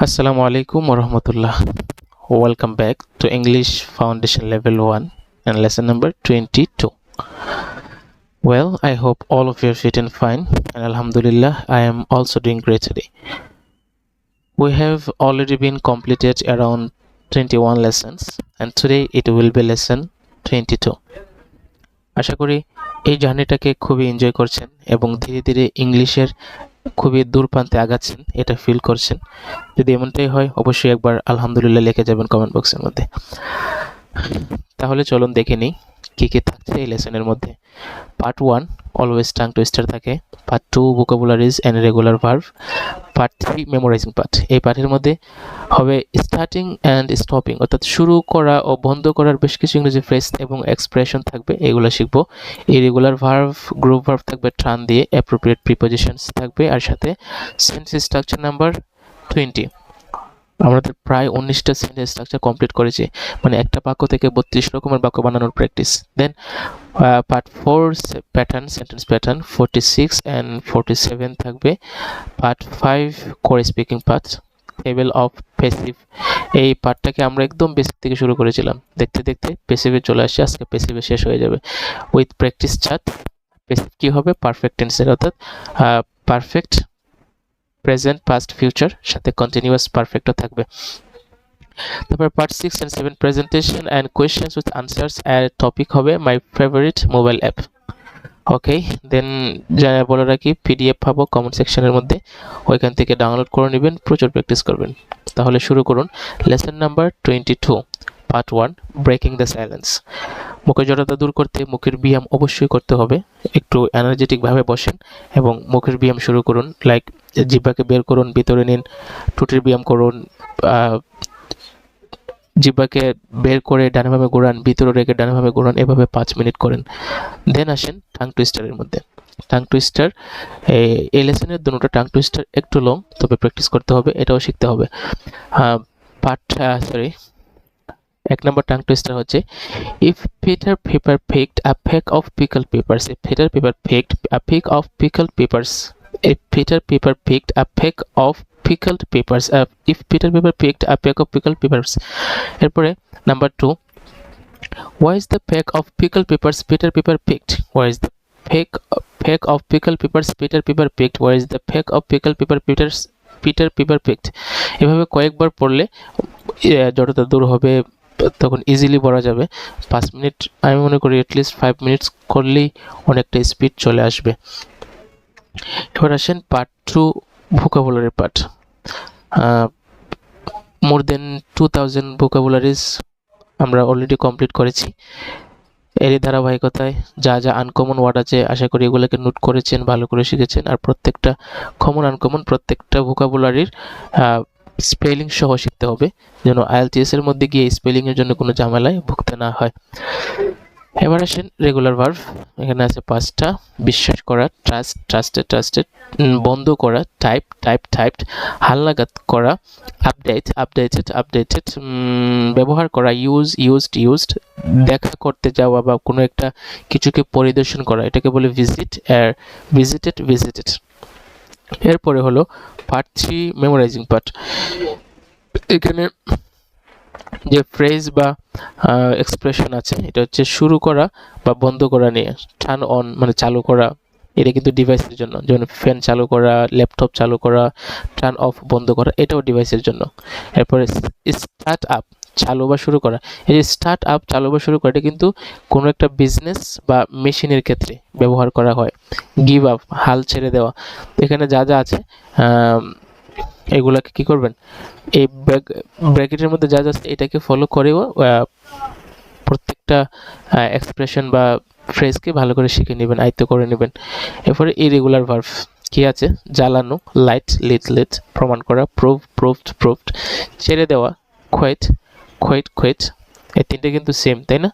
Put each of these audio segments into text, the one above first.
Assalamu alaikum warahmatullah. Welcome back to English Foundation Level 1 and lesson number 22. Well, I hope all of you are fit and fine, and Alhamdulillah, I am also doing great today. We have already been completed around 21 lessons, and today it will be lesson 22. আশা করি এই জার্নিটাকে খুবই enjoy করছেন এবং ধীরে ধীরে ইংলিশের খুবই দূর প্রান্তে আগাচ্ছেন, এটা ফিল করছেন। যদি এমনটাই হয় অবশ্যই একবার আলহামদুলিল্লাহ লিখে যাবেন কমেন্ট বক্সের মধ্যে। তাহলে চলুন দেখে নিই কী কী থাকছে এই লেসনের মধ্যে। পার্ট 1 অলওয়েজ টাং টুইস্টার থাকে, part 2 vocabularies and regular verb, part 3 memorising part. এই পার্টের মধ্যে হবে স্টার্টিং অ্যান্ড স্টপিং, অর্থাৎ শুরু করা ও বন্ধ করার বেশ কিছু ইংরেজি ফ্রেজ এবং এক্সপ্রেশন থাকবে, এগুলো শিখবো। ইরেগুলার ভার্ব, গ্রুপ ভার্ব থাকবে টার্ন দিয়ে, অ্যাপ্রোপ্রিয়েট প্রিপোজিশনস থাকবে, আর সাথে সেন্টেন্স স্ট্রাকচার নাম্বার 20। আমাদের প্রায় 19টা সেন্টেন্স স্ট্রাকচার কমপ্লিট করেছি, মানে একটা বাক্য থেকে 32 রকমের বাক্য বানানোর practice. Then part 4 pattern, sentence pattern 46 and 47 থাকবে। Part 5 core speaking part, table of passive. এই পার্টটাকে আমরা একদম বেসিক থেকে শুরু করেছিলাম, দেখতে দেখতে প্যাসিভে চলে আসছে, আজকে প্যাসিভে শেষ হয়ে যাবে উইথ প্র্যাকটিস চার্ট। প্যাসিভ কি হবে? পারফেক্ট টেন্সের, অর্থাৎ পারফেক্ট প্রেজেন্ট, পাস্ট, ফিউচার, সাথে কন্টিনিউয়াস পারফেক্টও থাকবে। তারপর part 6 and 7 presentation and questions with answers, এর টপিক হবে my favourite mobile app. Okay, then বলে রাখি পিডিএফ পাবো কমেন্ট সেকশনের মধ্যে, ওইখান থেকে ডাউনলোড করে নেবেন, প্রচুর প্র্যাকটিস করবেন। তাহলে শুরু করুন lesson number 22, part 1 breaking the silence. মুখের জড়তা দূর করতে মুখের ব্যায়াম অবশ্যই করতে হবে। একটু এনার্জেটিকভাবে বসেন এবং মুখের ব্যায়াম শুরু করুন। লাইক জিহ্বাকে বের করুন, ভিতরে নিন, টুটির ব্যায়াম করুন, জিহ্বাকে বের করে ডানভাবে ঘোরান, ভিতরে রেখে ডানভাবে ঘোরান, এভাবে 5 মিনিট করেন। দেন আসেন টাং টুইস্টারের মধ্যে। টাং টুইস্টার এই লেসনের দুটো টাং টুইস্টার একটু লং, তবে প্র্যাকটিস করতে হবে, এটাও শিখতে হবে। এক নম্বর টাং টুইস্টার হচ্ছে if Peter paper picked a peck of pickled peppers, if Peter Piper picked a peck of pickled peppers, if Peter Piper picked a peck of pickled peppers, if Peter Piper picked a peck of pickled peppers। এরপরে number 2, why is the peck of pickled peppers Peter Piper picked? Why is the peck of pickled peppers Peter Piper picked? Why is the peck of pickled pepper Peter Piper picked? এভাবে কয়েকবার পড়লে জড়তা দূর হবে, তখন easily পড়া যাবে। 5 minute, আমি মনে করি অ্যাটলিস্ট 5 মিনিটস করলেই অনেকটা স্পিড চলে আসবে। এবার আসেন পার্ট 2 ভোকাবুলারি পার্ট। মোর দেন 2000 ভোকাবুলারিজ আমরা অলরেডি কমপ্লিট করেছি। এরই ধারাবাহিকতায় যা যা আনকমন ওয়ার্ড আছে আশা করি এগুলোকে নোট করেছেন, ভালো করে শিখেছেন, আর প্রত্যেকটা কমন আনকমন প্রত্যেকটা ভোকাবুলারির স্পেলিং সহ শিখতে হবে, যেন আইএলটিএস এর মধ্যে গিয়ে স্পেলিং এর জন্য কোনো ঝামেলায় ভুগতে না হয়। এবার আসেন রেগুলার ভার্ব। এখানে আছে 5টা। বিশ্বাস করা, ট্রাস্ট, ট্রাস্টেড, বন্ধ করা, টাইপড, হালনাগাদ করা, আপডেটেড, ব্যবহার করা, ইউজড, দেখা করতে যাওয়া বা কোনো একটা কিছুকে পরিদর্শন করা, এটাকে বলে ভিজিটেড। এরপরে হলো পার্ট 3 মেমোরাইজিং পার্ট। এখানে যে ফ্রেজ বা এক্সপ্রেশন আছে এটা হচ্ছে শুরু করা বা বন্ধ করা নিয়ে। টার্ন অন মানে চালু করা, এটা কিন্তু ডিভাইসের জন্য, যেমন ফ্যান চালু করা, ল্যাপটপ চালু করা। টার্ন অফ বন্ধ করা, এটাও ডিভাইসের জন্য। এরপরে স্টার্ট আপ চালু বা শুরু করা। এই যে স্টার্ট আপ চালু বা শুরু করা, এটা কিন্তু কোনো একটা বিজনেস বা মেশিনের ক্ষেত্রে ব্যবহার করা হয়। গিভ আপ হাল ছেড়ে দেওয়া। এখানে যা যা আছে এগুলাকে কি করবেন, এই ব্র্যাকেটের মধ্যে যা আছে এটাকে ফলো করেও প্রত্যেকটা এক্সপ্রেশন বা ফ্রেজকে ভালো করে শিখে নেবেন, আয়ত্ত করে নেবেন। এরপরে ইরেগুলার ভার্ব কি আছে? জ্বালানো, লাইট, লিট, প্রমাণ করা, প্রুভড, ছেড়ে দেওয়া, কোয়েট। এই তিনটে কিন্তু সেম, তাই না?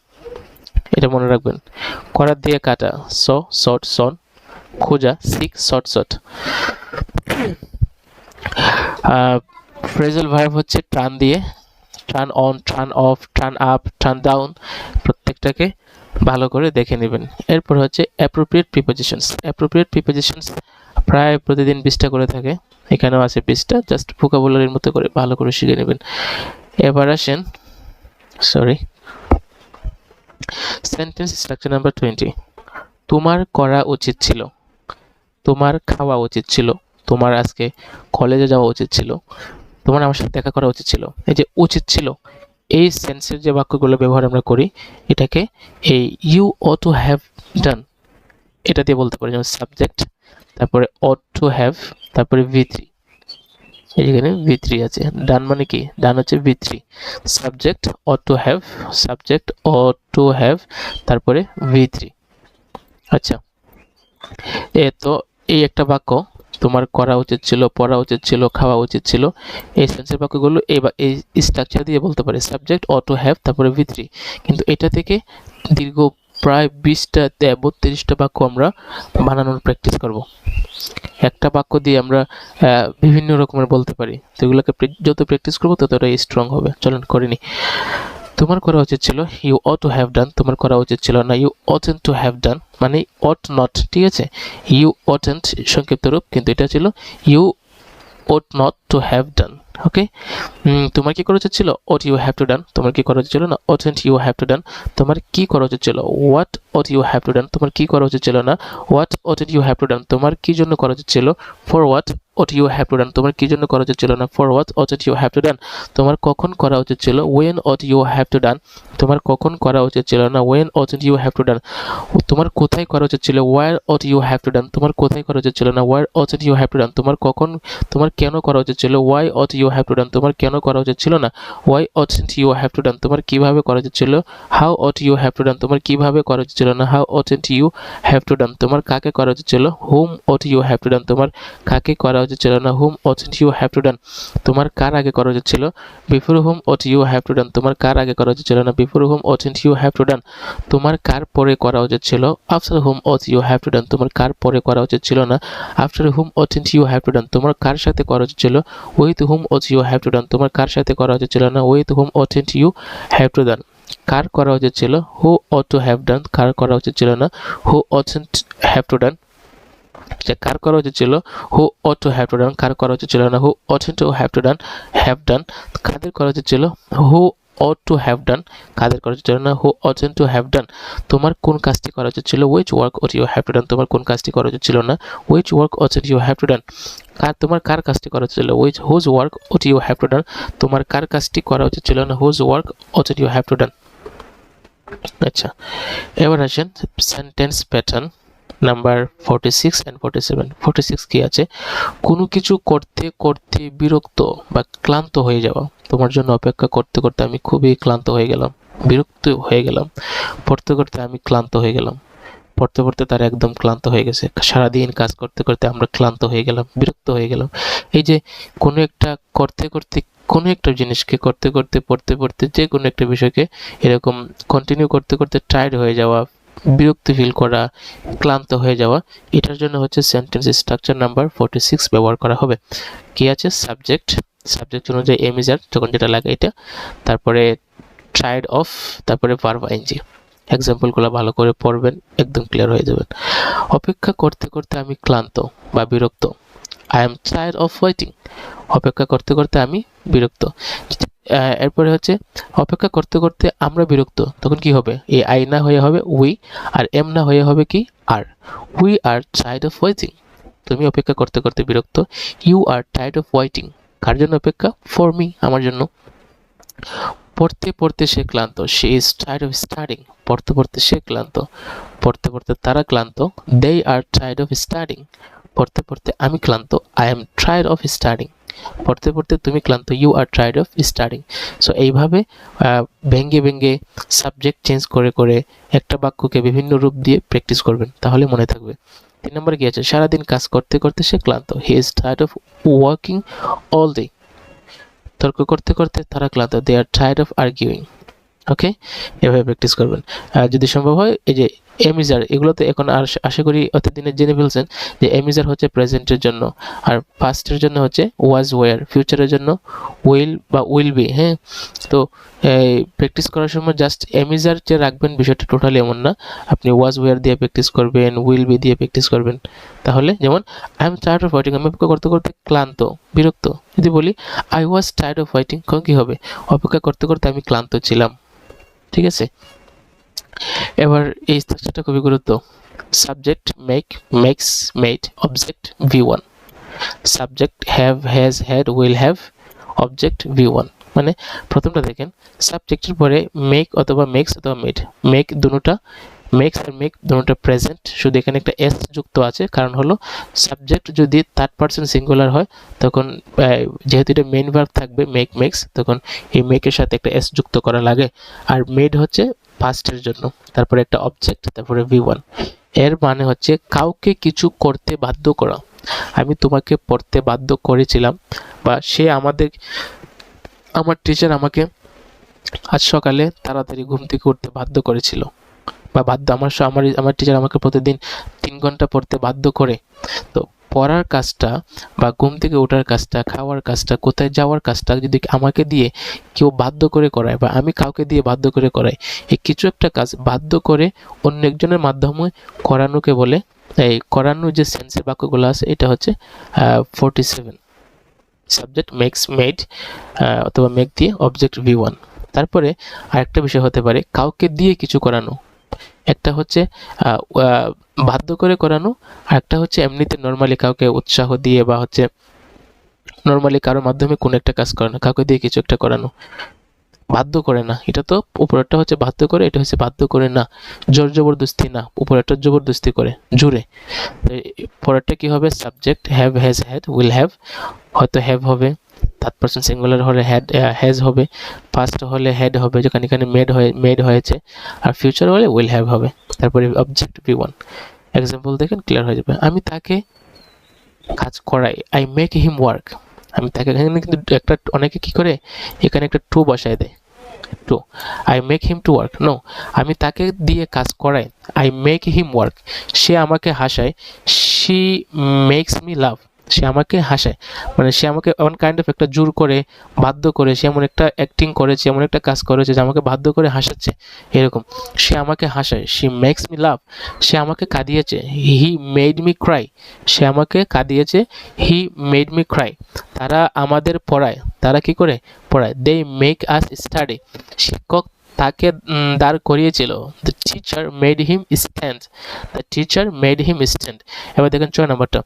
এটা মনে রাখবেন। করার দিয়ে কাটা, সন, খোঁজা, সিক, শর্ট। ফ্রেজাল ভার্ব হচ্ছে টার্ন দিয়ে, turn on, turn off, turn up, turn down, প্রত্যেকটাকে ভালো করে দেখে নেবেন। এরপর হচ্ছে অ্যাপ্রোপ্রিয়েট প্রিপোজিশনস। অ্যাপ্রোপ্রিয়েট প্রিপোজিশনস প্রায় প্রতিদিন 20টা করে থাকে, এখানেও আছে 20টা, জাস্ট ভোকাবুলারির মতো করে ভালো করে শিখে নেবেন। এবার আসেন সেন্টেন্স স্ট্রাকচার নাম্বার 20। তোমার করা উচিত ছিল, তোমার খাওয়া উচিত ছিল, তোমার আজকে কলেজে যাওয়া উচিত ছিল, তোমার আমার সাথে দেখা করা উচিত ছিল। এই যে উচিত ছিল, এই সেন্সের যে বাক্যগুলো ব্যবহার আমরা করি, এটাকে এই you ought to have done এটা দিয়ে বলতে পারি। যেমন সাবজেক্ট, তারপরে অট টু হ্যাভ, তারপরে V3। এখানে V3 আছে। ডান মানে কি? ডান হচ্ছে V3। Subject ought to have, subject ought to have, তারপরে V3। আচ্ছা, তো এই একটা বাক্য, তোমার করা উচিত ছিল, পড়া উচিত ছিল, খাওয়া উচিত ছিল, এই সেন্সের বাক্যগুলো এই স্ট্রাকচার দিয়ে বলতে পারে, সাবজেক্ট অট টু হ্যাভ, তারপরে V3। কিন্তু এটা থেকে দীর্ঘ প্রায় 20টা 32টা বাক্য আমরা বানানোর প্র্যাকটিস করব। একটা বাক্য দিয়ে আমরা বিভিন্ন রকমের বলতে পারি, তো এগুলোকে যত প্র্যাকটিস করবো ততটাই স্ট্রং হবে। চলুন করে নিই। তোমার করা উচিত ছিল, you ought to have done, তোমার করা উচিত ছিল না, you oughtn't to have done, মানে অট নট, ঠিক আছে? ইউ অটেন্ট সংক্ষিপ্ত রূপ, কিন্তু এটা ছিল you ought not to have done. Okay, তোমার কি করা উচিত ছিল? ought you have to done। তোমার কি করা উচিত ছিল না? oughtn't you have to done। তোমার কি করা উচিত ছিল? what ought you have to done। তোমার কি করা উচিত ছিল না? what oughtn't you have to done। তোমার কি জন্য করা উচিত ছিল? for what ought you have to done। তোমার কি জন্য করা উচিত ছিল না? for what oughtn't you have to done। তোমার কখন করা উচিত ছিল? when ought you have to done। তোমার কখন করা উচিত ছিল না? when oughtn't you have to done। তোমার কোথায় করা উচিত ছিল? where ought you have to done। তোমার কোথায় করা উচিত ছিল না? where oughtn't you have to done। তোমার কেন করা উচিত ছিল? why ought you have to done। তোমার কেন করা উচিত ছিল না? why oughtn't you have to done। তোমার কিভাবে করা উচিত ছিল? how ought you have to done। তোমার কিভাবে করা উচিত ছিল না? how oughtn't you have to done। তোমার কাকে করা উচিত ছিল? whom ought you have to done। তোমার কাকে করা উচিত ছিল না? whom oughtn't you have to done। তোমার কার আগে করা উচিত ছিল? before whom ought you have to done। তোমার কার আগে করা উচিত ছিল না? before whom oughtn't you have to done। তোমার কার পরে করা উচিত ছিল? after whom ought you have to done। তোমার কার পরে করা উচিত ছিল না? after whom oughtn't you have to done। তোমার কার সাথে করা উচিত ছিল? with whom ought you have to done। তোমার কার সাথে করা উচিত ছিল না? with whom oughtn't you have to done। কার করা উচিত ছিল? who ought to have done। কার করা উচিত ছিল না? who oughtn't have to done। কার করা উচিত ছিল? who ought to have to done। কার করা উচিত ছিল না? who oughtn't to have to done, have done। কাদের করা উচিত ছিল? who ought to have done। কাদের করা উচিত ছিল না? who oughtn't to have done। তোমার কোন কাজটি করা উচিত ছিল? which work ought you have to done। তোমার কোন কাজটি করা উচিত ছিল না? which work oughtn't you have to done। তোমার কার কাজটি করা উচিত ছিল? whose work ought you have to done। তোমার কার কাজটি করা উচিত ছিল না? whose work oughtn't you have to done। আচ্ছা, এবার আসেন সেন্টেন্স প্যাটার্ন নাম্বার 46 and 47। 46 কি আছে? কোনো কিছু করতে করতে বিরক্ত বা ক্লান্ত হয়ে যাওয়া। তোমার জন্য অপেক্ষা করতে করতে আমি খুবই ক্লান্ত হয়ে গেলাম, বিরক্ত হয়ে গেলাম। পড়তে করতে আমি ক্লান্ত হয়ে গেলাম, পড়তে পড়তে তারা একদম ক্লান্ত হয়ে গেছে। সারাদিন কাজ করতে করতে আমরা ক্লান্ত হয়ে গেলাম, বিরক্ত হয়ে গেলাম। এই যে কোনো একটা করতে করতে, কোনো একটা জিনিসকে করতে করতে, পড়তে পড়তে, যে কোনো একটা বিষয়কে এরকম কন্টিনিউ করতে করতে টায়ার্ড হয়ে যাওয়া, বিরক্তি ফিল করা, ক্লান্ত হয়ে যাওয়া, এটার জন্য হচ্ছে সেন্টেন্স স্ট্রাকচার নাম্বার 46 ব্যবহার করা হবে। কি আছে? সাবজেক্ট, সাবজেক্ট অনুযায়ী এম ইজ আর, যখন যেটা লাগে এটা, তারপরে টায়ার্ড অফ, তারপরে ভার্ব আইএনজি। এক্সাম্পলগুলো ভালো করে পড়বেন, একদম ক্লিয়ার হয়ে যাবেন। অপেক্ষা করতে করতে আমি ক্লান্ত বা বিরক্ত। I am tired of waiting. অপেক্ষা করতে করতে আমি বিরক্ত। এরপরে হচ্ছে অপেক্ষা করতে করতে আমরা বিরক্ত, তখন কি হবে? এই আই না হয়ে হবে উই, আর এম না হয়ে হবে কি? আর। We are tired of waiting. তুমি অপেক্ষা করতে করতে বিরক্ত। You are tired of waiting. কার জন্য অপেক্ষা? ফর মি, আমার জন্য। পড়তে পড়তে সে ক্লান্ত। She is tired of studying. পড়তে পড়তে সে ক্লান্ত, পড়তে পড়তে তারা ক্লান্ত। They are tired of studying. পড়তে পড়তে আমি ক্লান্ত। I am tired of studying. পড়তে পড়তে তুমি ক্লান্ত। You are tired of studying. So এইভাবে ভেঙ্গে ভেঙ্গে সাবজেক্ট চেঞ্জ করে করে একটা বাক্যকে বিভিন্ন রূপ দিয়ে প্র্যাকটিস করবেন, তাহলে মনে থাকবে। 3 নম্বরে কি আছে? সারাদিন কাজ করতে করতে সে ক্লান্ত। He is tired of working all day. তর্ক করতে করতে তারা ক্লান্ত। They are tired of আর্গিউইং। ওকে, এভাবে প্র্যাকটিস করবেন। যদি সম্ভব হয় এই যে এমিজার, এগুলো তো এখন আর আশা করি অতদিনে জেনে ফেলছেন যে এমিজার হচ্ছে প্রেজেন্টের জন্য, আর পাস্টের জন্য হচ্ছে ওয়াজ ওয়ার, ফিউচারের জন্য উইল বা উইল বি। হ্যাঁ, তো প্র্যাকটিস করার সময় জাস্ট এমিজার যে রাখবেন বিষয়টা টোটালি এমন না, আপনি ওয়াজ ওয়ার দিয়ে প্র্যাকটিস করবেন, উইল বি দিয়ে প্র্যাকটিস করবেন। তাহলে যেমন I am tired of waiting, আমি অপেক্ষা করতে করতে ক্লান্ত, বিরক্ত। যদি বলি I was tired of waiting, কি হবে? অপেক্ষা করতে করতে আমি ক্লান্ত ছিলাম। ঠিক আছে, এবার এই স্ট্রাকচারটা খুবই গুরুত্ব। Subject make, makes, made, object V1, subject have, has, had, will have, object V1। মানে প্রথমটা দেখেন, সাবজেক্টের পরে মেক অথবা মেক্স অথবা মেড, মেক দুটোটা, মেক্স আর মেক দুটোটা প্রেজেন্ট, শুধু এখানে একটা এস যুক্ত আছে, কারণ হলো সাবজেক্ট যদি থার্ড পারসন সিঙ্গুলার হয় তখন যেহেতু এটা মেইন ভার্ব থাকবে মেক, মেক্স, তখন এই মেকের সাথে একটা এস যুক্ত করা লাগে। আর মেড হচ্ছে পাস্টের জন্য, তারপরে একটা অবজেক্ট, তারপরে V1। এর মানে হচ্ছে কাউকে কিছু করতে বাধ্য করা। আমি তোমাকে পড়তে বাধ্য করেছিলাম, বা সে আমার টিচার আমাকে আজ সকালে তাড়াতাড়ি ঘুম থেকে উঠতে বাধ্য করেছিল, বা আমার টিচার আমাকে প্রতিদিন 3 ঘন্টা পড়তে বাধ্য করে। তো পড়ার কাজটা বা ঘুম থেকে ওঠার কাজটা, খাওয়ার কাজটা, কোথায় যাওয়ার কাজটা যদি আমাকে দিয়ে কেউ বাধ্য করে করায়, বা আমি কাউকে দিয়ে বাধ্য করে করাই, এই কিছু একটা কাজ বাধ্য করে অন্য একজনের মাধ্যমে করানোকে বলে, এই করানোর যে সেন্সের বাক্যগুলো আছে এটা হচ্ছে 47। সাবজেক্ট মেক্স, মেড অথবা মেক দিয়ে অবজেক্ট V1। তারপরে আরেকটা বিষয় হতে পারে কাউকে দিয়ে কিছু করানো। একটা হচ্ছে বাধ্য করে করানো, আর একটা হচ্ছে এমনিতে নর্মালি কাউকে উৎসাহ দিয়ে, বা হচ্ছে নর্মালি কারোর মাধ্যমে কোনো একটা কাজ করানো, কাউকে দিয়ে কিছু একটা করানো। বাধ্য করে না, এটা তো উপরেরটা হচ্ছে বাধ্য করে, এটা হচ্ছে বাধ্য করে না, জোর জবরদস্তি না, উপরেরটা জবরদস্তি করে, জোরে। পরেরটা কি হবে? Subject have, has, had, will have, হয়তো হ্যাভ হবে, থার্ড পারসন সিঙ্গুলার হলে হ্যাজ হবে, পাস্ট হলে হ্যাড হবে, যেখানে এখানে মেড হয়েছে, আর ফিউচার হলে উইল হ্যাভ হবে। তারপরে অবজেক্ট V1। এক্সাম্পল দেখেন ক্লিয়ার হয়ে যাবে। আমি তাকে কাজ করাই, আই মেক হিম ওয়ার্ক। আমি তাকে, এখানে কিন্তু একটা অনেকে কি করে এখানে একটা টু বসায় দেয়, to, I make him to work. No, আমি তাকে দিয়ে কাজ করাই, আই মেক হিম ওয়ার্ক। সে আমাকে হাসায়, শি মেক্স মি লাভ। সে আমাকে হাসায়, মানে সে আমাকে এমন কাইন্ড অফ একটা জোর করে, বাধ্য করে, সে এমন একটা অ্যাক্টিং করেছে, এমন একটা কাজ করেছে যে আমাকে বাধ্য করে হাসাচ্ছে, এরকম। সে আমাকে হাসায়, শি মেক্স মি লাভ। সে আমাকে কাঁদিয়েছে, হি মেড মি ক্রাই। সে আমাকে কাঁদিয়েছে, হি মেড মি ক্রাই। তারা আমাদের পড়ায়, তারা কি করে পড়ায়, দে মেক আস স্টাডি। শিক্ষক তাকে দাঁড় করিয়েছিল, the teacher made him stand. The teacher made him stand. এবার দেখেন 6 নম্বরটা,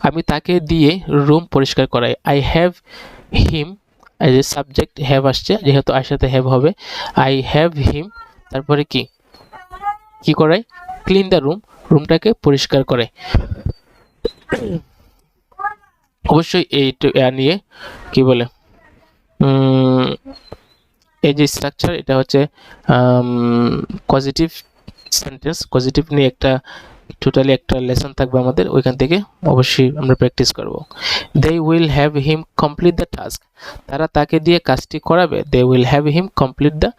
আমি তাকে দিয়ে রুম পরিষ্কার করাই, আই হ্যাভ হিম, এই যে সাবজেক্ট হ্যাভ আসছে, যেহেতু আই সাথে হ্যাভ হবে, আই হ্যাভ হিম, তারপরে কি করাই, ক্লিন দ্য রুম, রুমটাকে পরিষ্কার করে। অবশ্যই এই নিয়ে কি বলে, এই যে স্ট্রাকচার, এটা হচ্ছে পজিটিভ সেন্টেন্স, পজিটিভ নিয়ে একটা টোটালি একটা লেসন থাকবে আমাদের, ওইখান থেকে অবশ্যই আমরা প্র্যাকটিস করব। They will have him complete the task. তারা তাকে দিয়ে কাজটি করাবে, they will have him complete the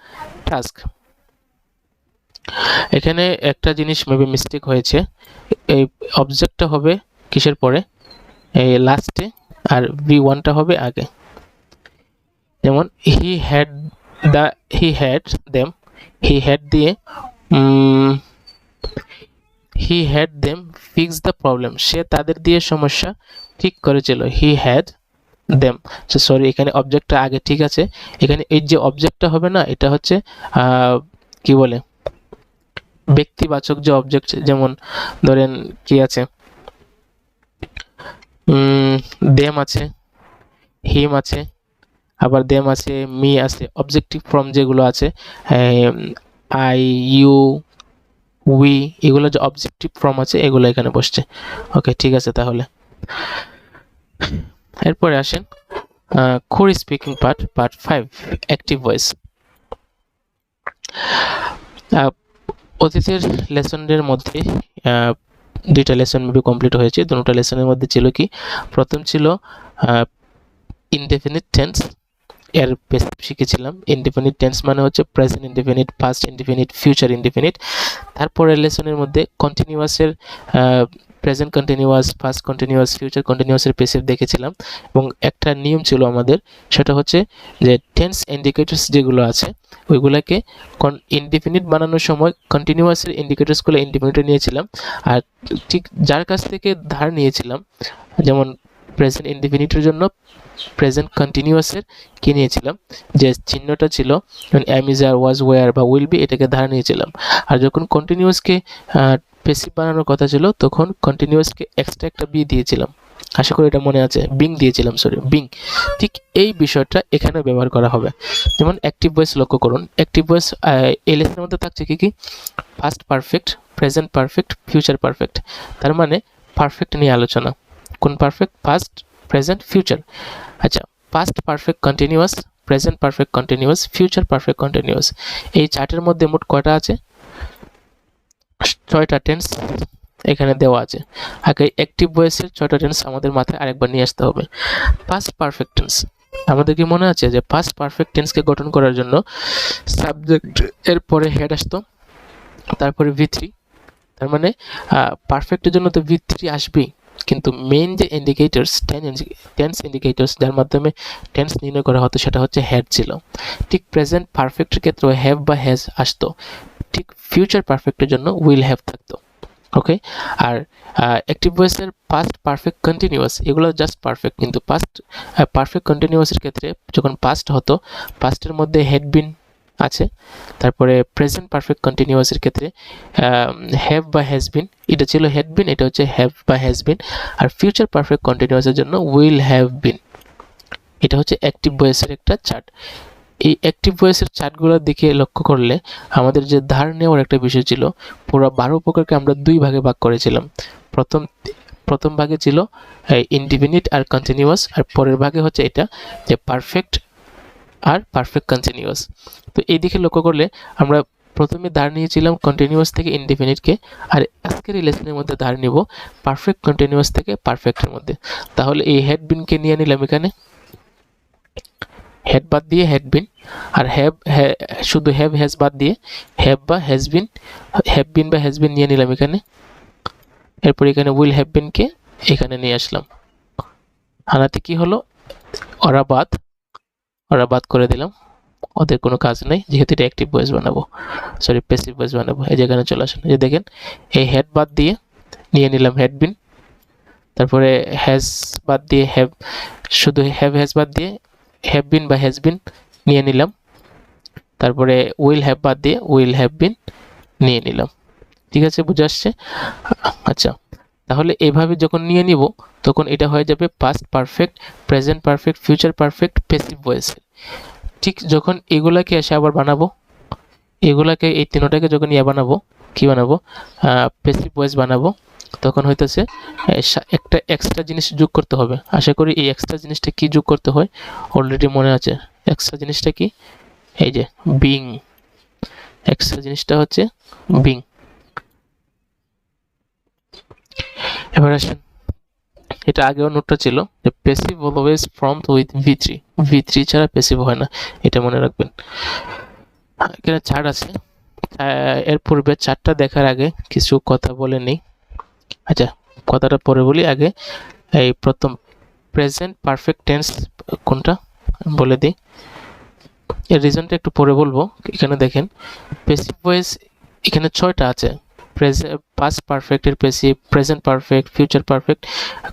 task. এখানে একটা জিনিস মেবি মিস্টেক হয়েছে, এই অবজেক্টটা হবে কিসের পরে, এই লাস্টে, আর V1টা হবে আগে। যেমন he had them, he had দিয়ে he had them fix the problem. সে তাদের দিয়ে সমস্যা ঠিক করেছিল, হি হ্যাড দেম। সরি, এখানে অবজেক্টটা আগে, ঠিক আছে। এখানে এই যে অবজেক্টটা হবে না, এটা হচ্ছে কি বলে, ব্যক্তিবাচক যে অবজেক্ট, যেমন ধরেন কি আছে, দেম আছে, হিম আছে, আবার দেম আছে, মি আছে, অবজেক্টিভ ফর্ম যেগুলো আছে, আই, ইউ, উই, এগুলো যে অবজেক্টিভ ফর্ম আছে এগুলো এখানে বসছে। ওকে, ঠিক আছে। তাহলে এরপরে আসেন core speaking part 5, active voice. অতীতের লেসনের মধ্যে 2টা লেসন মেবি কমপ্লিট হয়েছে। দুটো লেসনের মধ্যে ছিল কি, প্রথম ছিল ইনডেফিনিট টেন্স, এর বেসিক শিখেছিলাম। ইনডিফিনিট টেন্স মানে হচ্ছে present indefinite, past indefinite, future indefinite. তারপরের লেসনের মধ্যে কন্টিনিউয়াসের present continuous, past continuous, future কন্টিনিউয়াসের পেসিভ দেখেছিলাম। এবং একটা নিয়ম ছিল আমাদের, সেটা হচ্ছে যে টেন্স ইন্ডিকেটরস যেগুলো আছে ওইগুলোকে ইনডিফিনিট বানানোর সময় কন্টিনিউয়াসের ইন্ডিকেটরসগুলো ইনডিফিনিটে নিয়েছিলাম। আর ঠিক যার কাছ থেকে ধার নিয়েছিলাম, যেমন প্রেজেন্ট ইনডিফিনিটের জন্য প্রেজেন্ট কন্টিনিউয়াসের কি নিয়েছিলাম, যে চিহ্নটা ছিল am is, are, was, were বা উইল বি, এটাকে ধার নিয়েছিলাম। আর যখন কন্টিনিউয়াসকে পেসিভ বানানোর কথা ছিল তখন কন্টিনিউয়াসকে এক্সট্রা একটা বি দিয়েছিলাম। আশা করি এটা মনে আছে, বিং দিয়েছিলাম, সরি বিং। ঠিক এই বিষয়টা এখানে ব্যবহার করা হবে। যেমন অ্যাক্টিভ ভয়েস লক্ষ্য করুন, অ্যাক্টিভ ভয়েস এই লেসনের মধ্যে থাকছে কি কি, past perfect, present perfect, future perfect. তার মানে পারফেক্ট নিয়ে আলোচনা। কোন পারফেক্ট? Past, present, future. আচ্ছা, past perfect continuous, present perfect continuous, future perfect continuous. এই চার্টের মধ্যে মোট কয়টা আছে? 6টা টেন্স এখানে দেওয়া আছে। আগে অ্যাক্টিভ ভয়েসের 6টা টেন্স আমাদের মাথায় আরেকবার নিয়ে আসতে হবে। পাস্ট পারফেক্ট টেন্স, আমাদের কি মনে আছে যে পাস্ট পারফেক্ট টেন্সকে গঠন করার জন্য সাবজেক্ট এর পরে হেড আসতো, তারপরে V3। তার মানে পারফেক্টের জন্য তো V3 আসবেই, কিন্তু মেইন যে ইন্ডিকেটরস, টেন্স ইন্ডিকেটরস যার মাধ্যমে টেন্স নির্ণয় করা হতো সেটা হচ্ছে হেড ছিল। ঠিক প্রেজেন্ট পারফেক্টের ক্ষেত্রে হ্যাভ বা হ্যাজ আসতো, ঠিক ফিউচার পারফেক্টের জন্য উইল হ্যাভ থাকতো। ওকে, আর অ্যাক্টিভ ভয়েসের পাস্ট পারফেক্ট কন্টিনিউয়াস এগুলো জাস্ট পারফেক্ট, কিন্তু পাস্ট পারফেক্ট কন্টিনিউয়াসের ক্ষেত্রে যখন পাস্ট হতো পাস্টের মধ্যে হ্যাড বিন আছে। তারপরে প্রেজেন্ট পারফেক্ট কন্টিনিউয়াসের ক্ষেত্রে হ্যাভ বা হ্যাজ বিন, এটা ছিল হ্যাড বিন, এটা হচ্ছে হ্যাভ বা হ্যাজ বিন। আর ফিউচার পারফেক্ট কন্টিনিউয়াসের জন্য উইল হ্যাভ বিন। এটা হচ্ছে অ্যাক্টিভ ভয়েসের একটা চার্ট। এই অ্যাক্টিভ ভয়েসের চার্টগুলোর দিকে লক্ষ্য করলে আমাদের যে ধার নেওয়ার একটা বিষয় ছিল, পুরো 12 প্রকারকে আমরা 2 ভাগে ভাগ করেছিলাম। প্রথম ভাগে ছিল ইনডিফিনিট আর কন্টিনিউয়াস, আর পরের ভাগে হচ্ছে এটা যে পারফেক্ট আর পারফেক্ট কন্টিনিউয়াস। তো এই দিকে লক্ষ্য করলে আমরা প্রথমে ধার নিয়েছিলাম কন্টিনিউয়াস থেকে ইনডিফিনিটকে, আর আজকের এই লেসনের মধ্যে ধার নিব পারফেক্ট কন্টিনিউয়াস থেকে পারফেক্টের মধ্যে। তাহলে এই হেড বিনকে নিয়ে নিলাম এখানে, হেড বাদ দিয়ে হেড বিন, আর শুধু হ্যাভ হ্যাজ বাদ দিয়ে হ্যাভ বা হ্যাজ বিন, হ্যাভ বিন বা হ্যাজ বিন নিয়ে নিলাম এখানে। এরপর এখানে উইল হ্যাভ বিনকে এখানে নিয়ে আসলাম। আনাতে কি হলো, ওরা বাদ করে দিলাম, ওদের কোনো কাজ নেই, যেহেতু এটা অ্যাক্টিভ ভয়েস বানাবো, সরি প্যাসিভ ভয়েস বানাবো। এই যেখানে চলে আসেন, এই দেখেন এই হেড বাদ দিয়ে নিয়ে নিলাম হেড বিন, তারপরে হ্যাজ বাদ দিয়ে হ্যাভ, শুধু হ্যাভ হ্যাজ বাদ দিয়ে হ্যাভ বিন বা হ্যাজ বিন নিয়ে নিলাম, তারপরে উইল হ্যাভ বাদ দিয়ে উইল হ্যাভ বিন নিয়ে নিলাম। ঠিক আছে, বুঝে আসছে? আচ্ছা, তাহলে এভাবে যখন নিয়ে নিব তখন এটা হয়ে যাবে past perfect, present perfect, future perfect, passive voice. ঠিক যখন এগুলাকে এসে আবার বানাবো, এগুলাকে এই তিনটাকে যখন বানাবো, কি বানাবো, প্যাসিভ ভয়েস বানাবো, তখন হইতেছে একটা এক্সট্রা জিনিস যোগ করতে হবে। আশা করি এই এক্সট্রা জিনিসটা কি যোগ করতে হয় অলরেডি মনে আছে। এক্সট্রা জিনিসটা কি? এই যে বিং, এক্সট্রা জিনিসটা হচ্ছে বিং। এবার আসেন, এটা আগেও নোটটা ছিল যে passive always formed with V3 ছাড়া প্যাসিভ হয় না, এটা মনে রাখবেন। এখানে চার্ট আছে, এর পূর্বে চার্টটা দেখার আগে কিছু কথা বলে নেই। আচ্ছা, কথাটা পরে বলি, আগে এই প্রথম প্রেজেন্ট পারফেক্ট টেন্স কোনটা বলে দিই, এর রিজনটা একটু পরে বলবো। এখানে দেখেন প্যাসিভ ভয়েস এখানে 6টা আছে, পাস্ট পারফেক্টের passive, present perfect, future perfect,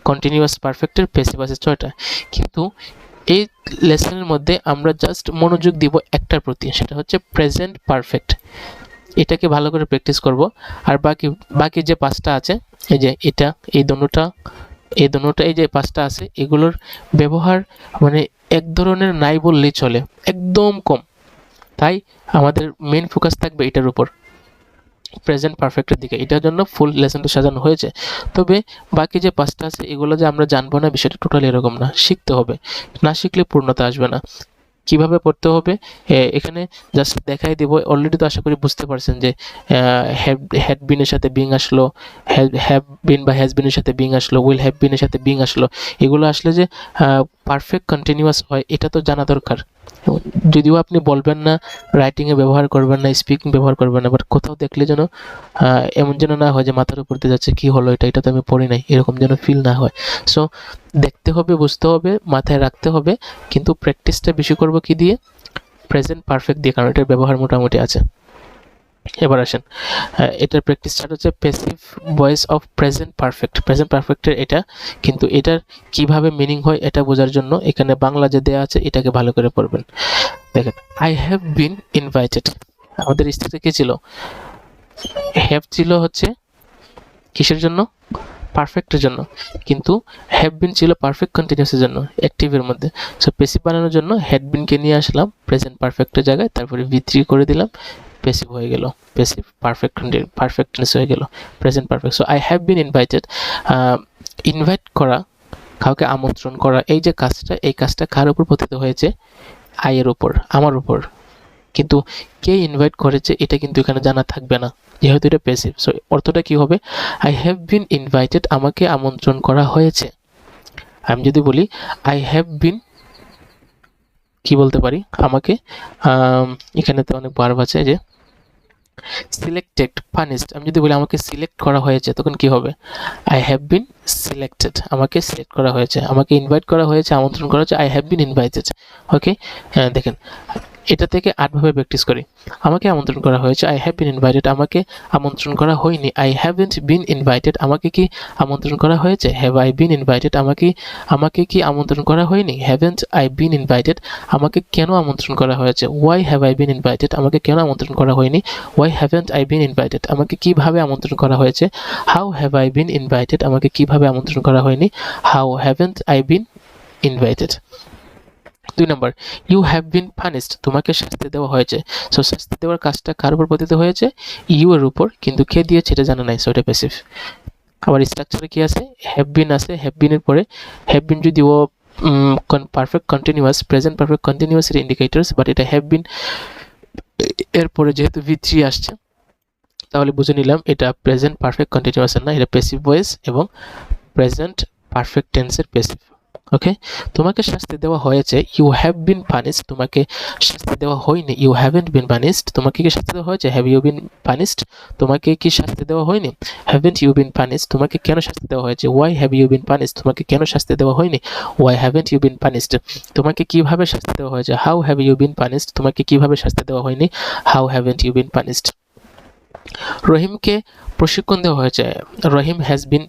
continuous পারফেক্টের প্যাসিভ আছে 6টা। কিন্তু এই লেসনের মধ্যে আমরা জাস্ট মনোযোগ দিব একটার প্রতি, সেটা হচ্ছে প্রেজেন্ট পারফেক্ট। এটাকে ভালো করে প্র্যাকটিস করব। আর বাকি যে 5টা আছে, এই যে এটা, এই দুটোটা, এই যে 5টা আছে, এগুলোর ব্যবহার মানে এক ধরনের নাই বললেই চলে, একদম কম। তাই আমাদের মেন ফোকাস থাকবে এটার উপর, প্রেজেন্ট পারফেক্টের দিকে। এটার জন্য ফুল লেসনটা সাজানো হয়েছে। তবে বাকি যে 5টা আছে এগুলো যে আমরা জানবো না, বিষয়টা টোটালি এরকম না, শিখতে হবে, না শিখলে পূর্ণতা আসবে না। কিভাবে পড়তে হবে এখানে জাস্ট দেখাই দিব। অলরেডি তো আশা করি বুঝতে পারছেন যে হ্যাড বিনের সাথে বিং আসলো, হ্যাভ বিন বা হ্যাজ বিনের সাথে বিং আসলো, উইল হ্যাভ বিনের সাথে বিং আসলো। এগুলো আসলে যে পারফেক্ট কন্টিনিউয়াস হয় এটা তো জানা দরকার। যদিও আপনি বলবেন না, রাইটিংয়ে ব্যবহার করবেন না, স্পিকিং ব্যবহার করবেন না, বাট কোথাও দেখলে যেন এমন যেন না হয় যে মাথার উপর দিয়ে যাচ্ছে, কি হলো এটা, এটা তো আমি পড়ি নাই, এরকম যেন ফিল না হয়। সো দেখতে হবে, বুঝতে হবে, মাথায় রাখতে হবে, কিন্তু প্র্যাকটিসটা বেশি করব কি দিয়ে? প্রেজেন্ট পারফেক্ট দিয়ে, কারণ এটার ব্যবহার মোটামুটি আছে। এবার আসেন, এটার প্র্যাকটিস স্টার্ট হচ্ছে passive voice of present perfect. Present পারফেক্টের এটা, কিন্তু এটার কিভাবে মিনিং হয় এটা বোঝার জন্য এখানে বাংলা যে দেওয়া আছে এটাকে ভালো করে পড়বেন। দেখেন, আই হ্যাভ বিন ইনভাইটেড, আমাদের স্টেটে কি ছিল? হ্যাভ ছিল হচ্ছে কিসের জন্য? পারফেক্টের জন্য, কিন্তু হ্যাভ বিন ছিল পারফেক্ট কন্টিনিউসের জন্য, অ্যাক্টিভের মধ্যে। সো প্যাসিভ বানানোর জন্য হ্যাড বিনকে নিয়ে আসলাম প্রেজেন্ট পারফেক্টের জায়গায়, তারপরে V3 করে দিলাম, প্যাসিভ হয়ে গেল, প্যাসিভ পারফেক্ট টেন্স হয়ে গেল, present perfect. So I have been invited, invite করা, কাউকে আমন্ত্রণ করা, এই যে কাজটা, এই কাজটা কার উপর পতিত হয়েছে? আয়ের উপর, আমার উপর। কিন্তু কে ইনভাইট করেছে এটা কিন্তু এখানে জানা থাকবে না, যেহেতু এটা প্যাসিভ। সো অর্থটা কি হবে? আই হ্যাভ বিন ইনভাইটেড, আমাকে আমন্ত্রণ করা হয়েছে। আমি যদি বলি আই হ্যাভ বিন, কি বলতে পারি? আমাকে, এখানে তো অনেক ভার্ব আছে, যে সিলেক্টেড, পানিশড। আমি যদি বলি আমাকে সিলেক্ট করা হয়েছে, তখন কি হবে? আই হ্যাভ বিন সিলেক্টেড, আমাকে সিলেক্ট করা হয়েছে, আমাকে ইনভাইট করা হয়েছে, আমন্ত্রণ করা হয়েছে, আই হ্যাভ বিন ইনভাইটেড। ওকে, দেখেন এটা থেকে 8 ভাবে প্র্যাকটিস করি। আমাকে আমন্ত্রণ করা হয়েছে, আই হ্যাভ বিন ইনভাইটেড। আমাকে আমন্ত্রণ করা হয়নি, আই হ্যাভেন্ট বিন ইনভাইটেড। আমাকে কি আমন্ত্রণ করা হয়েছে? Have I been invited. আমাকে কি আমন্ত্রণ করা হয়নি? Haven't I been invited. আমাকে কেন আমন্ত্রণ করা হয়েছে? Why have I been invited. আমাকে কেন আমন্ত্রণ করা হয়নি? Why haven't I been invited. আমাকে কিভাবে আমন্ত্রণ করা হয়েছে? How have I been invited. আমাকে কিভাবে আমন্ত্রণ করা হয়নি? How haven't I been invited. 2 নম্বর, ইউ হ্যাভ বিন পানিশড, তোমাকে শাস্তি দেওয়া হয়েছে। সো শাস্তি দেওয়ার কাজটা কার উপর পতিত হয়েছে? ইউ এর উপর, কিন্তু কে দিয়েছে এটা জানা নাই, সো এটা প্যাসিভ। আবার স্ট্রাকচারে কি আছে? হ্যাভ বিন আছে, হ্যাভ বিনের পরে হ্যাভ বিন যদি ও perfect continuous, present perfect continuous এর ইন্ডিকেটরস, বাট এটা হ্যাভ বিন এরপরে যেহেতু V3 আসছে, তাহলে বুঝে নিলাম এটা প্রেজেন্ট পারফেক্ট কন্টিনিউয়াস না, এটা প্যাসিভ ভয়েস এবং প্রেজেন্ট পারফেক্ট টেন্সের প্যাসিভ। ওকে, তোমাকে শাস্তি দেওয়া হয়েছে, ইউ হ্যাভ বিন পানিশড। তোমাকে শাস্তি দেওয়া হয়নি, ইউ হ্যাভেন্ট বিন পানিশড। তোমাকে কি শাস্তি দেওয়া হয়েছে? Have you been punished. তোমাকে কি শাস্তি দেওয়া হয়নি? Haven't you been punished. তোমাকে কেন শাস্তি দেওয়া হয়েছে? Why have you been punished. তোমাকে কেন শাস্তি দেওয়া হয়নি? Why haven't you been punished. তোমাকে কিভাবে শাস্তি দেওয়া হয়েছে? How have you been punished. তোমাকে কিভাবে শাস্তি দেওয়া হয়নি? How haven't you been punished. রহিমকে প্রশিক্ষণ দেওয়া হয়েছে, রহিম হ্যাজ বিন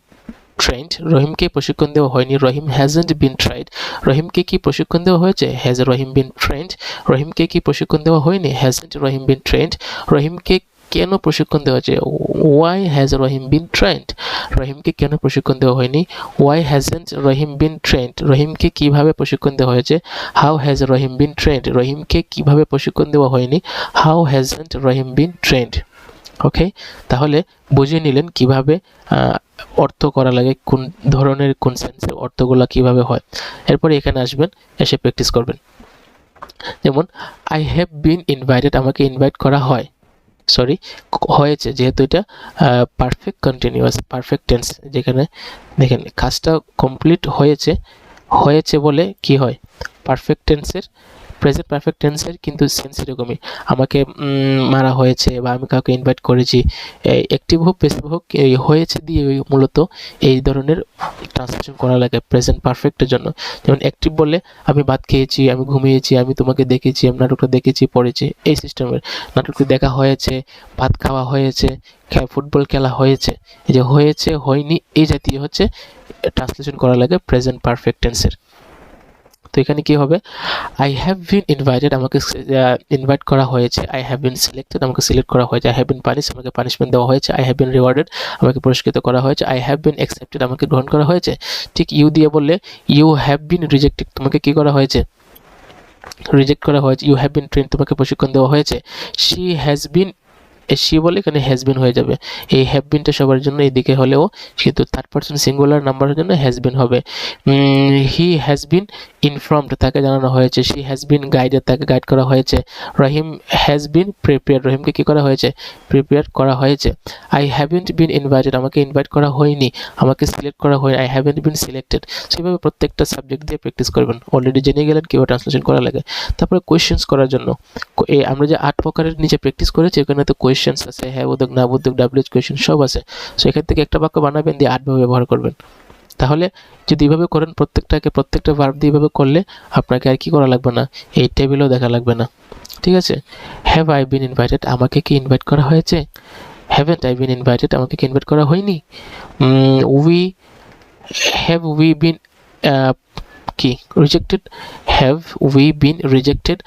ট্রেন্ড। রহিমকে প্রশিক্ষণ দেওয়া হয়নি, রহিম হ্যাজেন্ট বিন ট্রাইড। রহিমকে কি প্রশিক্ষণ দেওয়া হয়েছে? Has Rahim been trained. রহিমকে কি প্রশিক্ষণ দেওয়া হয়নি? Hasn't Rahim been trained. রহিমকে কেন প্রশিক্ষণ দেওয়া হয়েছে? Why has Rahim been trained. রহিমকে কেন প্রশিক্ষণ দেওয়া হয়নি? Why hasn't Rahim been trained. রহিমকে কিভাবে প্রশিক্ষণ দেওয়া হয়েছে? How has Rahim been trained. রহিমকে কিভাবে প্রশিক্ষণ দেওয়া হয়নি? How hasn't Rahim been trained. Okay, তাহলে বুঝে নিলেন কিভাবে অর্থ করা লাগে, কোন ধরনের কোন সেন্সের অর্থগুলো কিভাবে হয়। এরপরে এখানে আসবেন, এসে প্র্যাকটিস করবেন। যেমন আই হ্যাভ বিন ইনভাইটেড, আমাকে ইনভাইট করা হয়, সরি হয়েছে, যেহেতু এটা পারফেক্ট কন্টিনিউয়াস, পারফেক্ট টেন্স, যেখানে দেখেন কাজটা কমপ্লিট হয়েছে, হয়েছে বলে কি হয়? পারফেক্ট টেন্সের, প্রেজেন্ট পারফেক্ট টেন্সের কিন্তু সেন্স এরকমই, আমাকে মারা হয়েছে বা আমি কাউকে ইনভাইট করেছি, অ্যাক্টিভ হোক প্যাসিভ হোক, এই হয়েছে দিয়ে মূলত এই ধরনের ট্রান্সলেশন করা লাগে প্রেজেন্ট পারফেক্টের জন্য। যেমন অ্যাক্টিভ বললে আমি ভাত খেয়েছি, আমি ঘুমিয়েছি, আমি তোমাকে দেখেছি, আমি নাটকটা দেখেছি, পড়েছি, এই সিস্টেমের। নাটকটি দেখা হয়েছে, ভাত খাওয়া হয়েছে, ফুটবল খেলা হয়েছে, এই যে হয়েছে, হয়নি, এই জাতীয় হচ্ছে ট্রান্সলেশন করা লাগে প্রেজেন্ট পারফেক্ট টেন্সের। তো এখানে কি হবে? আই হ্যাভ বিন ইনভাইটেড, আমাকে ইনভাইট করা হয়েছে। আই হ্যাভ বিন সিলেক্টেড, আমাকে সিলেক্ট করা হয়েছে। আই হ্যাভ বিন পানিশ, আমাকে পানিশমেন্ট দেওয়া হয়েছে। আই হ্যাভ বিন রিওয়ার্ডেড, আমাকে পুরস্কৃত করা হয়েছে। আই হ্যাভ বিন অ্যাকসেপ্টেড, আমাকে গ্রহণ করা হয়েছে। ঠিক ইউ দিয়ে বললে ইউ হ্যাভ বিন রিজেক্টেড, তোমাকে কি করা হয়েছে? রিজেক্ট করা হয়েছে। ইউ হ্যাভ বিন ট্রেন্ড, তোমাকে প্রশিক্ষণ দেওয়া হয়েছে। শি হ্যাজ বিন সি বলে এখানে হ্যাজ বিন হয়ে যাবে। এই হ্যাভ বিনটা সবার জন্য এদিকে হলেও কিন্তু থার্ড পারসন সিঙ্গুলার নাম্বারের জন্য হ্যাজ বিন হবে। হি হ্যাজ বিন ইনফর্মড, তাকে জানানো হয়েছে। শি হ্যাজ বিন গাইডেড, তাকে গাইড করা হয়েছে। রহিম হ্যাজ বিন প্রিপেয়ার্ড, রহিমকে কি করা হয়েছে? প্রিপেয়ার করা হয়েছে। আই হ্যাভেন্ট বিন ইনভাইটেড, আমাকে ইনভাইট করা হয়নি, আমাকে সিলেক্ট করা হয়নি। I haven't been selected. সেভাবে প্রত্যেকটা সাবজেক্ট দিয়ে প্র্যাকটিস করবেন। অলরেডি জেনে গেলেন কীভাবে ট্রান্সলেশন করা লাগে। তারপরে কোয়েশ্চেন্স করার জন্য আমরা যে 8 প্রকারের নিচে প্র্যাকটিস করেছি ওখানে তো কোয়েশ্চেন্স আছে, হ্যাঁ বোধক না বোধক ডাব্লিউএইচ কোয়েশ্চেন সব আছে। সো এখান থেকে একটা বাক্য বানাবেন দিয়ে 8 ভাবে ব্যবহার করবেন। তাহলে যদি এইভাবে করেন প্রত্যেকটা ভার্ব দিয়ে এইভাবে করলে আপনাকে আর কি করা লাগবে না, এই টেবিলও দেখা লাগবে না। ঠিক আছে? হ্যাভ আই বিন ইনভাইটেড, আমাকে কি ইনভাইট করা হয়েছে? হ্যাভেন্ট আই বিন ইনভাইটেড, আমাকে কি ইনভাইট করা হয়নি? উই বিন কি rejected? Have we been rejected?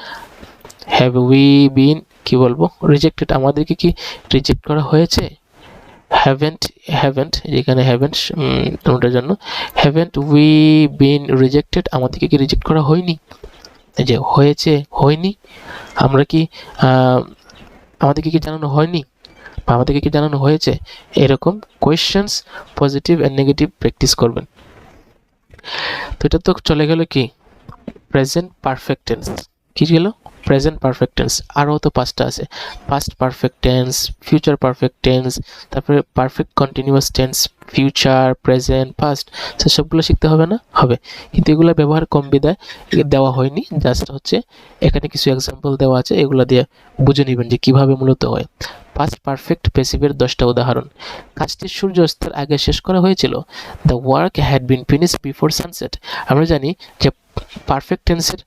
Have we বিন কি বলবো? রিজেক্টেড, আমাদেরকে কি রিজেক্ট করা হয়েছে? হ্যাভেন্ট যেখানে হ্যাভেন্ট ওটার জন্য হ্যাভেন্ট উই বিন রিজেক্টেড, আমাদেরকে কি রিজেক্ট করা হয়নি? এই যে হয়েছে হয়নি, আমরা কি আমাদেরকে কি জানানো হয়নি বা আমাদেরকে কি জানানো হয়েছে? এরকম questions positive and negative practice করবেন। তো এটা তো চলে গেল কি প্রেজেন্ট পারফেক্ট টেন্স। কি গেল? Present perfect tense. আরও তো 5টা আছে, past perfect tense, future perfect tense, তারপরে perfect continuous tense, future, present, past. সবগুলো শিখতে হবে না? হবে, কিন্তু এগুলো ব্যবহার কম বিদায় দেওয়া হয়নি। জাস্ট হচ্ছে এখানে কিছু এক্সাম্পল দেওয়া আছে, এগুলো দিয়ে বুঝে নেবেন যে কিভাবে মূলত হয়। পাস্ট পারফেক্ট প্যাসিভের 10টা উদাহরণ। কাজটি সূর্যাস্তের আগে শেষ করা হয়েছিল। The work had been finish before sunset. আমরা জানি যে পারফেক্ট টেন্সের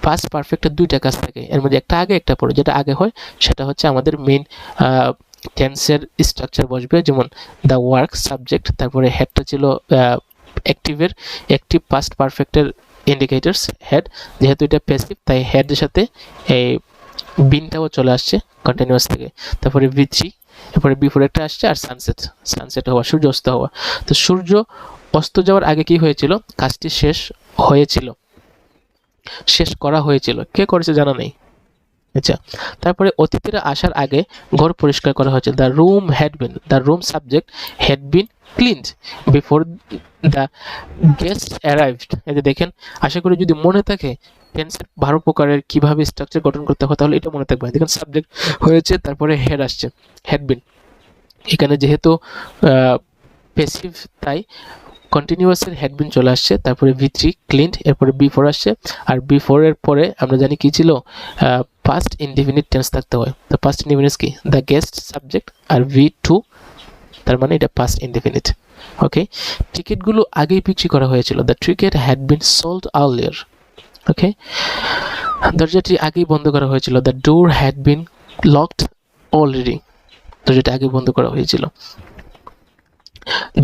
পাস্ট পারফেক্টের 2টা কাজ থাকে, এর মধ্যে একটা আগে একটা পরে। যেটা আগে হয় সেটা হচ্ছে আমাদের মেইন টেন্সের স্ট্রাকচার বসবে, যেমন দ্য ওয়ার্ক সাবজেক্ট, তারপরে হেডটা ছিল অ্যাক্টিভের, অ্যাক্টিভ পাস্ট পারফেক্টের ইন্ডিকেটরস হেড। যেহেতু এটা প্যাসিভ তাই হেডের সাথে এই বিনটাও চলে আসছে কন্টিনিউয়াস থেকে। তারপরে V3, এরপরে বিফোর একটা আসছে, আর সানসেট হওয়া, সূর্য অস্ত হওয়া। তো সূর্য অস্ত যাওয়ার আগে কি হয়েছিল? কাজটি শেষ হয়েছিল, শেষ করা হয়েছিল। কে করেছে জানা নেই। আচ্ছা, তারপরে অতিথিরা আসার আগে ঘর পরিষ্কার করা হয়েছে। The room subject had been cleaned before the guest arrived. এই যে দেখেন, আশা করি যদি মনে থাকে টেন্সের 12 প্রকারের কিভাবে স্ট্রাকচার গঠন করতে হয় তাহলে এটা মনে থাকবে। দেখেন সাবজেক্ট হয়েছে, তারপরে হেড আসছে, হ্যাড বিন। এখানে যেহেতু প্যাসিভ তাই কন্টিনিউয়াসের হ্যাড বিন চলে আসছে, তারপরে V3 ক্লিনড, এরপরে বিফোর আসছে, আর বিফোরের পরে আমরা জানি কি ছিল, পাস্ট ইনডিফিনিট টেন্স থাকতে হয়। তো পাস্ট ইনডিফিনিট কি? দ্য গেস্ট সাবজেক্ট আর V2, তার মানে এটা পাস্ট ইনডিফিনিট। ওকে, টিকিটগুলো আগেই বিক্রি করা হয়েছিল। The ticket had been sold earlier. Okay, দরজাটি আগেই বন্ধ করা হয়েছিল। The door had been locked already, দরজাটি আগে বন্ধ করা হয়েছিল।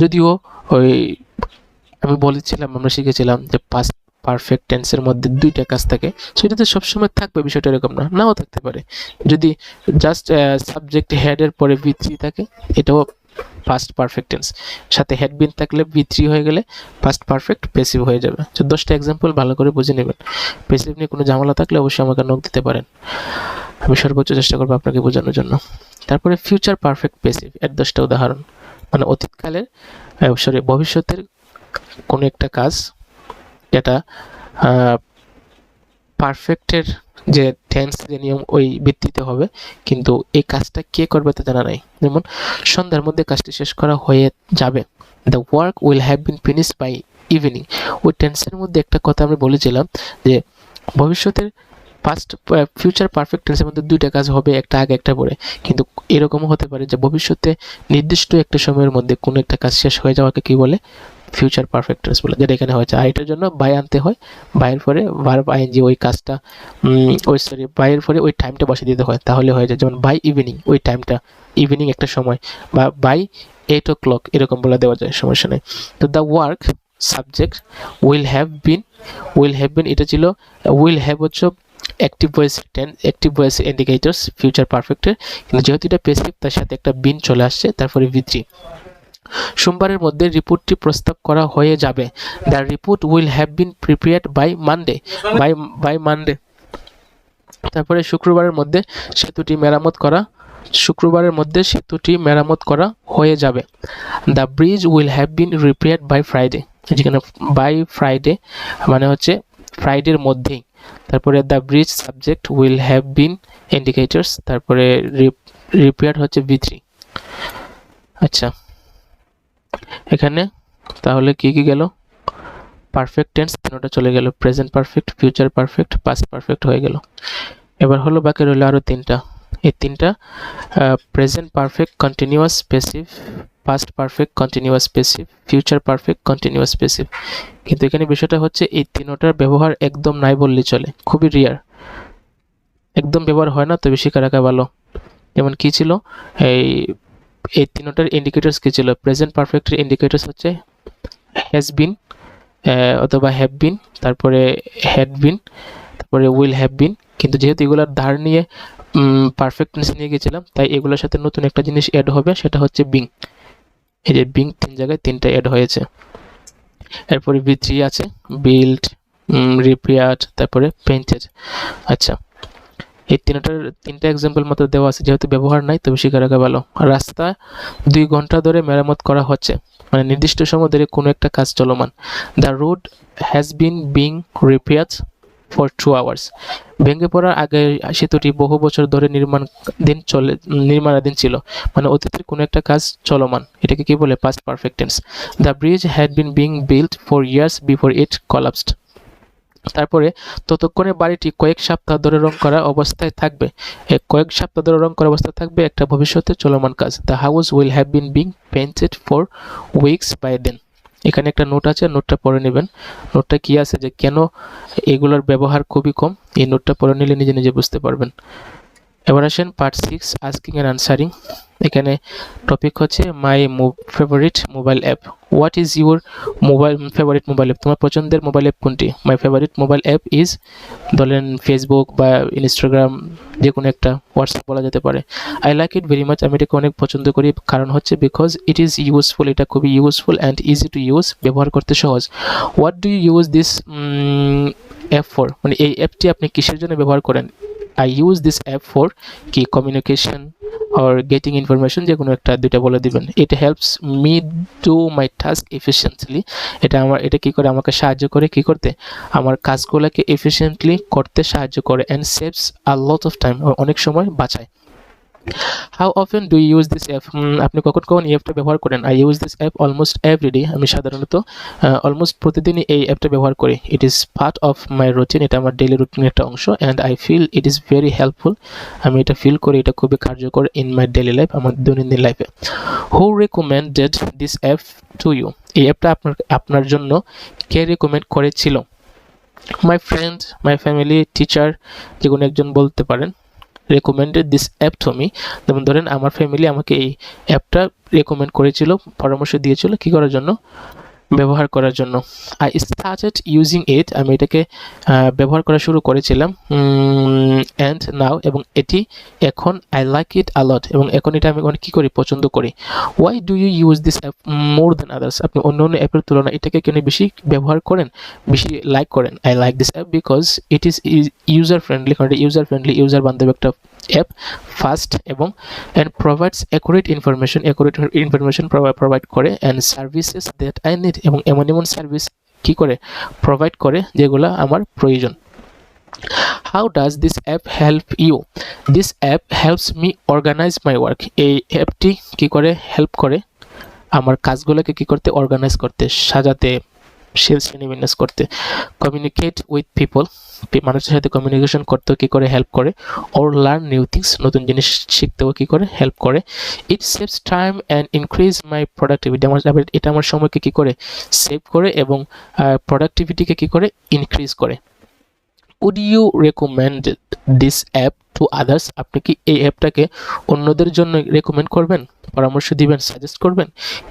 যদিও ওই আমি বলেছিলাম, আমরা শিখেছিলাম যে পাস্ট পারফেক্ট টেন্সের মধ্যে 2টা কাজ থাকে, সেটা তো সবসময় থাকবে, বিষয়টা এরকম না, নাও থাকতে পারে। যদি জাস্ট সাবজেক্ট হেডের পরে V3 থাকে, এটাও পাস্ট পারফেক্ট টেন্স। সাথে হেড বিন থাকলে V3 হয়ে গেলে পাস্ট পারফেক্ট প্যাসিভ হয়ে যাবে। তো 10টা এক্সাম্পল ভালো করে বুঝে নেবেন। প্যাসিভ নিয়ে কোনো ঝামেলা থাকলে অবশ্যই আমাকে নক দিতে পারেন, আমি সর্বোচ্চ চেষ্টা করবো আপনাকে বোঝানোর জন্য। তারপরে ফিউচার পারফেক্ট প্যাসিভ এর 10টা উদাহরণ। মানে অতীতকালের ভবিষ্যতের কোনো একটা কাজ যেটা পারফেক্টের যে টেন্স যে নিয়ম ওই ভিত্তিতে হবে, কিন্তু এই কাজটা কে করবে তা জানা নাই। যেমন সন্ধ্যার মধ্যে কাজটি শেষ করা হয়ে যাবে। The work will have been finished by evening. ওই টেন্সের মধ্যে একটা কথা আমি বলেছিলাম যে ভবিষ্যতের ফিউচার পারফেক্ট টেন্সের মধ্যে 2টা কাজ হবে, একটা আগে একটা পরে। কিন্তু এরকমও হতে পারে যে ভবিষ্যতে নির্দিষ্ট একটা সময়ের মধ্যে কোনো একটা কাজ শেষ হয়ে যাওয়াকে কি বলে? ফিউচার পারফেক্ট টেন্স বলে, যেটা এখানে হয়েছে। আর এটার জন্য বাই আনতে হয়, বাইয়ের পরে ভার্ব আইএনজি ওই কাজটা বাইয়ের পরে ওই টাইমটা বসিয়ে দিতে হয়, তাহলে হয়ে যায়। যেমন বাই ইভিনিং, ওই টাইমটা ইভিনিং একটা সময়, বা বাই 8 o'clock এরকম বলে দেওয়া যায়, সমস্যা নেই। তো the work subject will have বিন এটা ছিল, উইল হ্যাভ হচ্ছে অ্যাক্টিভ ভয়েস ইন্ডিকেটরস ফিউচার পারফেক্টের, কিন্তু যেহেতু এটা প্যাসিভ তার সাথে একটা বিন চলে আসছে, তারপরে V3। সোমবারের মধ্যে রিপোর্টটি প্রস্তাব করা হয়ে যাবে। The report will have been prepared by Monday. তারপরে শুক্রবারের মধ্যে সেতুটি মেরামত করা শুক্রবারের মধ্যে সেতুটি মেরামত করা হয়ে যাবে। The bridge will have been repaired by Friday, যেখানে বাই ফ্রাইডে মানে হচ্ছে ফ্রাইডের মধ্যেই। তারপরে the bridge subject will have been indicators, তারপরে রিপেয়ার্ড হচ্ছে V3। আচ্ছা, এখানে তাহলে কি কি গেল? পারফেক্ট টেন্স তিনটা চলে গেল, present perfect, future perfect, past perfect হয়ে গেল। এবার হলো বাকি রইল আরও তিনটা। এই তিনটা present perfect continuous passive, past perfect continuous passive, future perfect continuous passive. কিন্তু এখানে বিষয়টা হচ্ছে এই তিনটার ব্যবহার একদম নাই বললেই চলে, খুবই রিয়ার, একদম ব্যবহার হয় না, তবে শিখে রাখা ভালো। যেমন কি ছিল এই তিনটার ইন্ডিকেটরস কি ছিল? প্রেজেন্ট পারফেক্টের ইন্ডিকেটরস হচ্ছে হ্যাজ বিন অথবা হ্যাভ বিন, তারপরে হ্যাড বিন, তারপরে উইল হ্যাভ বিন। কিন্তু যেহেতু এগুলোর ধার নিয়ে পারফেক্ট টেন্স নিয়ে গেছিলাম, তাই এগুলোর সাথে নতুন একটা জিনিস অ্যাড হবে, সেটা হচ্ছে বিং। এই যে বিং তিন জায়গায় তিনটা অ্যাড হয়েছে। এরপরে V3 আছে, বিল্ড, রিপেয়ার্ড, তারপরে পেইন্টেড। আচ্ছা, এই তিনটা এক্সাম্পল মাত্র দেওয়া আছে, যেহেতু ব্যবহার নাই তবে শিখে রাখা ভালো। রাস্তা 2 ঘন্টা ধরে মেরামত করা হচ্ছে, মানে নির্দিষ্ট সময় ধরে কোনো একটা কাজ চলমান। The road has been being repaired for 2 hours। ভেঙে পড়ার আগে সেতুটি বহু বছর ধরে নির্মাণাধীন ছিল, মানে অতীতের কোনো একটা কাজ চলমান। এটাকে কি বলে? Past perfect tense. The bridge had been being build for years before it collapsed. তারপরে ততক্ষণে বাড়িটি কয়েক সপ্তাহ ধরে রং করা অবস্থায় থাকবে। কয়েক সপ্তাহ ধরে রং করা অবস্থায় থাকবে একটা ভবিষ্যতে চলমান কাজ। The house will have been being painted for weeks by then. এখানে একটা নোট আছে, নোটটা পড়ে নেবেন। নোটটা কি আছে যে কেন এগুলোর ব্যবহার খুবই কম, এই নোটটা পড়ে নিলে নিজে নিজে বুঝতে পারবেন। এবার আসেন পার্ট 6, আস্কিং অ্যান্ড আনসারিং। এখানে টপিক হচ্ছে মাই favourite mobile app. What is your favourite mobile app? তোমার পছন্দের মোবাইল অ্যাপ কোনটি? মাই ফেভারিট মোবাইল অ্যাপ ইজ, ধরেন ফেসবুক বা ইনস্টাগ্রাম, যে কোনো একটা, হোয়াটসঅ্যাপ বলা যেতে পারে। I like it very much, আমি এটাকে অনেক পছন্দ করি, কারণ হচ্ছে বিকজ ইট ইজ ইউজফুল, এটা খুবই useful, and easy to use, ব্যবহার করতে সহজ। What do you use this app for? মানে এই অ্যাপটি আপনি কিসের জন্য ব্যবহার করেন? I use this app for কি communication or getting information, যে কোনো একটা দুইটা বলে দিবেন। It helps me do my task efficiently। এটা কি করে? আমাকে সাহায্য করে কি করতে? আমার কাজগুলোকে efficiently করতে সাহায্য করে, and saves a lot of time, অনেক সময় বাঁচায়। How often do you use this app? আপনি কখন কখন এই অ্যাপটা ব্যবহার করেন? I use this app almost every day। আমি সাধারণত অলমোস্ট প্রতিদিনই এই অ্যাপটা ব্যবহার করি। It is part of my routine, এটা আমার ডেইলি রুটিনের একটা অংশ, and I feel it is very helpful। আমি এটা ফিল করি এটা খুবই কার্যকর in my daily life, আমার দৈনন্দিন লাইফে। Who recommended this app to you? এই অ্যাপটা আপনার জন্য কে রেকমেন্ড করেছিল? My friend, my family, teacher, যে কোনো একজন বলতে পারেন। Recommended this app to me, যেমন ধরেন আমার ফ্যামিলি আমাকে এই অ্যাপটা রেকমেন্ড করেছিল, পরামর্শ দিয়েছিল কি করার জন্য? ব্যবহার করার জন্য। আই স্টার্টেড ইউজিং ইট, আমি এটাকে ব্যবহার করা শুরু করেছিলাম। অ্যান্ড নাও, এবং এটি এখন। আই লাইক ইট আ লট, এবং এখন এটা আমি অনেক কী করি? পছন্দ করি। Why do you use this app more than others? আপনি অন্য অন্য অ্যাপের তুলনায় এটাকে কেন বেশি ব্যবহার করেন, বেশি লাইক করেন? I like this app because it is user friendly, কারণ এটা ইউজার ফ্রেন্ডলি, ইউজার বান্ধব একটা অ্যাপ, ফাস্ট, এবং and provides accurate information provide করে, and services that I need, এবং এমন সার্ভিস কি করে? প্রোভাইড করে যেগুলো আমার প্রয়োজন। How does this app help you? This app helps me organize my work। এই অ্যাপটি কি করে? হেল্প করে আমার কাজগুলোকে কি করতে? অর্গানাইজ করতে, সাজাতে, শ্রেণীবিন্যাস করতে। কমিউনিকেট উইথ পিপল, মানুষের সাথে কমিউনিকেশন করতেও কি করে? হেল্প করে। অর লার্ন নিউ থিংস, নতুন জিনিস শিখতেও কি করে? হেল্প করে। It saves time and increase my productivity, এটা আমার সময়কে কি করে? সেভ করে, এবং প্রোডাক্টিভিটিকে কি করে? ইনক্রিজ করে। Would you recommend this app to others? আপনি কি এই অ্যাপটাকে অন্যদের জন্য রেকমেন্ড করবেন, পরামর্শ দিবেন, সাজেস্ট করবেন?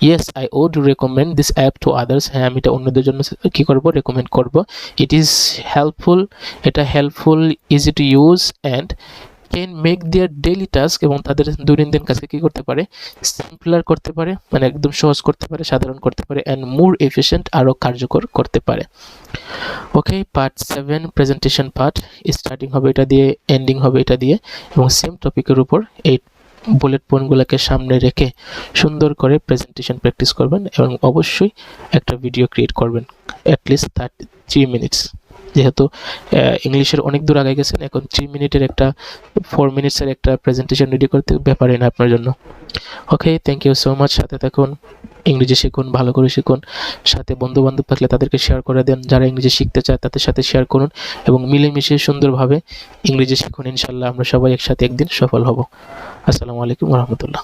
Yes, I would recommend this app to others. হ্যাঁ, আমি এটা অন্যদের জন্য কি করব? রেকমেন্ড করব। ইট ইজ হেল্পফুল, এটা helpful, easy to use, and can make their daily task, এবং তাদের দৈনন্দিন কাজকে কি করতে পারে? সিম্পলার করতে পারে, মানে একদম সহজ করতে পারে, সাধারণ করতে পারে, অ্যান্ড মোর এফিশিয়েন্ট, আরও কার্যকর করতে পারে। ওকে, পার্ট 7 প্রেজেন্টেশন পার্ট, স্টার্টিং হবে এটা দিয়ে, এন্ডিং হবে এটা দিয়ে, এবং সেম টপিকের উপর এই বুলেট পয়েন্টগুলোকে সামনে রেখে সুন্দর করে প্রেজেন্টেশন প্র্যাকটিস করবেন এবং অবশ্যই একটা ভিডিও ক্রিয়েট করবেন অ্যাটলিস্ট 3 মিনিটস। যেহেতু ইংলিশের অনেক দূর আগে গেছেন, এখন 3 মিনিটের একটা 4 মিনিটসের একটা প্রেজেন্টেশন রেডি করতে ব্যাপারই না আপনার জন্য। ওকে, থ্যাংক ইউ সো মাচ। সাথে থাকুন, ইংরেজি শিখুন, ভালো করে শিখুন। সাথে বন্ধু বান্ধব থাকলে তাদেরকে শেয়ার করে দেন, যারা ইংরেজি শিখতে চায় তাদের সাথে শেয়ার করুন এবং মিলেমিশে সুন্দরভাবে ইংরেজি শিখুন। ইনশাল্লাহ আমরা সবাই একসাথে একদিন সফল হব। আসসালামু আলাইকুম ওয়া রাহমাতুল্লাহ।